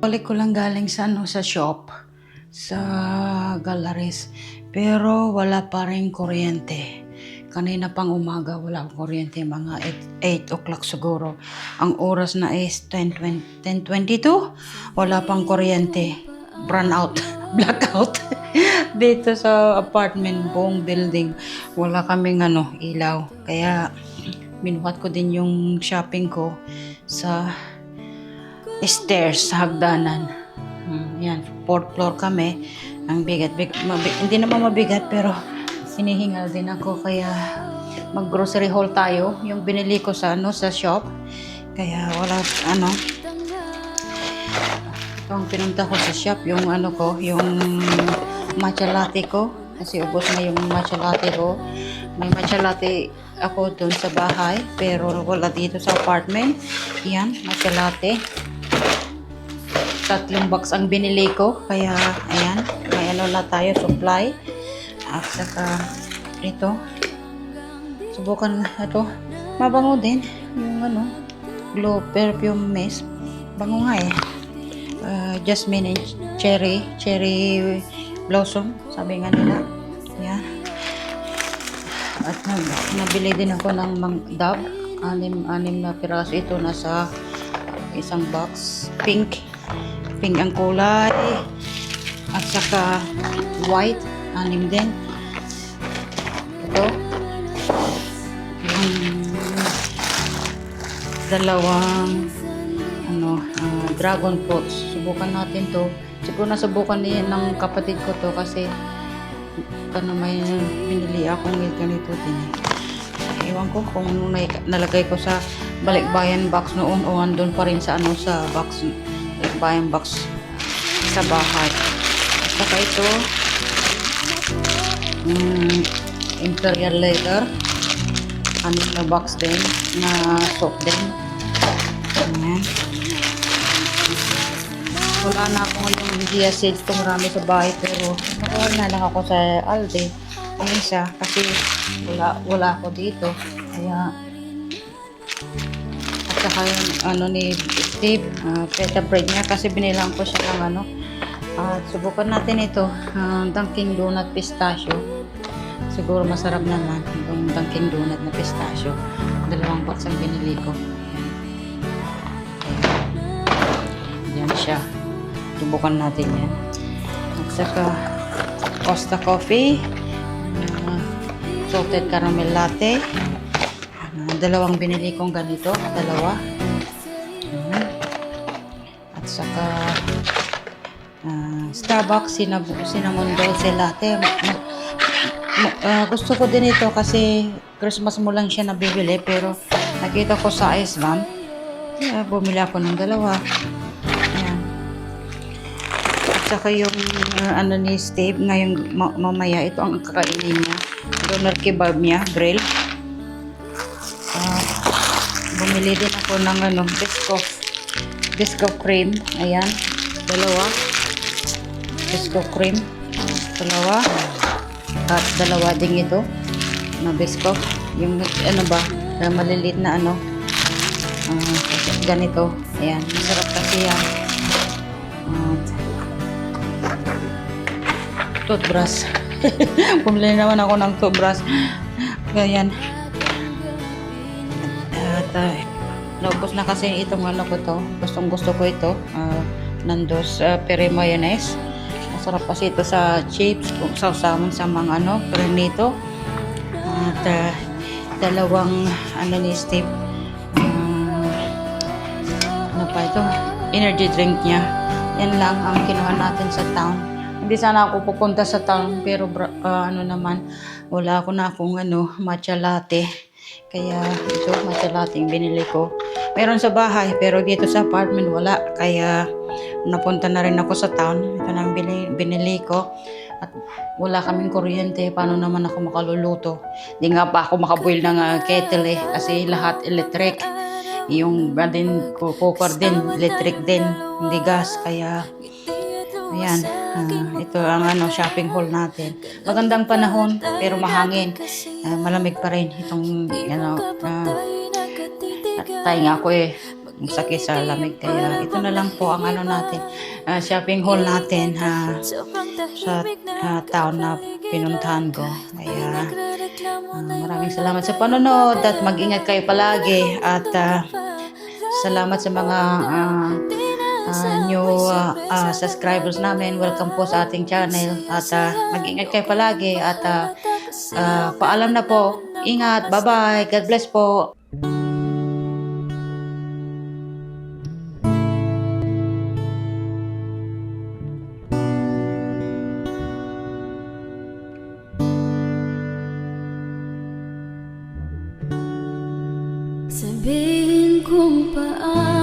Balik ko lang galing sa sa shop, sa Galares. Pero wala pa rin kuryente. Kanina pang umaga wala akong kuryente, mga 8 o'clock siguro. Ang oras na is 10:22. Wala pang kuryente. Brown out, blackout. Dito sa apartment, buong building, wala kaming ilaw. Kaya binuhat ko din yung shopping ko sa stairs sa hagdanan. Yan, 4th floor kami. Ang bigat, hindi naman mabigat pero hinihingal din ako, kaya mag grocery haul tayo. Yung binili ko sa sa shop. Kaya wala ito ang pinunta ko sa shop, yung yung matcha latte ko kasi ubos na yung matcha latte ko. May matcha latte ako doon sa bahay pero wala dito sa apartment. Yan, matcha latte. 3 box ang binili ko, kaya ayan, may na tayo, supply. At saka ito, subukan ito, mabango din yung glow perfume mist, bango nga jasmine and cherry blossom, sabi nga nila. Ayan. At nabili din ako ng Dove, 6 na piraso. Ito nasa isang box, pink ang kulay, at saka white, 6 din. Ito yung dalawang dragon fruits. Subukan natin to. Siguro nasubukan din ng kapatid ko to kasi may binili akong ganito din. Ewan ko kung nalagay ko sa balikbayan box noon o andun pa rin sa sa box, balikbayan box sa bahay. At saka ito Imperial Leather, na box din na soap din. Ayan. Wala na akong yung Dia Seeds ko, marami sa bahay, pero nakuha na lang ako sa Aldi ang isa kasi wala ako dito. Kaya at saka yung ni Steve, feta bread niya kasi binilang ko siya ng at subukan natin ito, Dunkin Donut Pistachio. Siguro masarap naman itong Dunkin Donut na pistachio. 2 box ang binili ko. Yan siya. Subukan natin yan. At saka Costa Coffee, salted caramel latte. 2 binili kong ganito, 2. At saka Starbucks cinnamon dulce latte. Gusto ko din ito kasi Christmas mo lang siya nabibili, pero nakita ko sa Iceland, kaya bumili ako ng 2. Ayan. At saka yung ni Steve ngayong mamaya, ito ang kakainin niya, doner kebab niya, grill. Bumili din ako ng biscoff cream. Ayan, 2 biscoff cream, 2. At 2 din ito na biscoff, yung maliliit na ganito. Ayan, masarap kasi yan. Toothbrush. Bumili naman ako ng toothbrush. Ayan. At naubos na kasi itong ko to. Gusto ko ito. Nandos peri mayonnaise. Masarap kasi ito sa chips, kung sausawan sa mga pernito. At 2 ni Steve, ito, energy drink niya. Yan lang ang kinuha natin sa town. Hindi sana ako pupunta sa town, pero naman, wala akong matcha latte. Kaya ito, matcha latte yung binili ko. Meron sa bahay, pero dito sa apartment wala. Kaya napunta na rin ako sa town. Ito na ang binili ko. At wala kaming kuryente. Paano naman ako makaluluto? Hindi nga pa ako makaboil ng kettle kasi lahat electric. Yung din cooker din electric din, hindi gas. Kaya ayan, ito ang shopping haul natin. Magandang panahon pero mahangin. Malamig pa rin itong tayo nga ako sakit sa lamig. Kaya ito na lang po ang ano natin, shopping haul natin sa town na pinuntahan ko. Kaya maraming salamat sa panonood at mag-ingat kayo palagi at salamat sa mga new subscribers namin. Welcome po sa ating channel at mag-ingat kayo palagi at paalam na po. Ingat. Bye-bye. God bless po. Sabihin kong paano